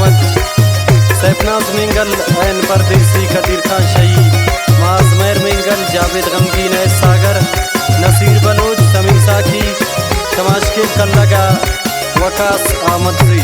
मत सैफनाज mingle N परदेसी कदीर खान शहीद माज मेहर मिंगल जावेद गमगीन सागर नसीर बलोच समीर साकी तमाशकिल कल्लगा वकास अहमद जी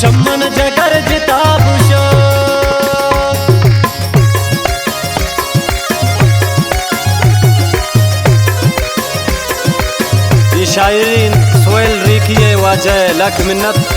शम्मन जगर जिता बुशो ये शायरीन सोहेल रिखिए वाजह लख मिन्नत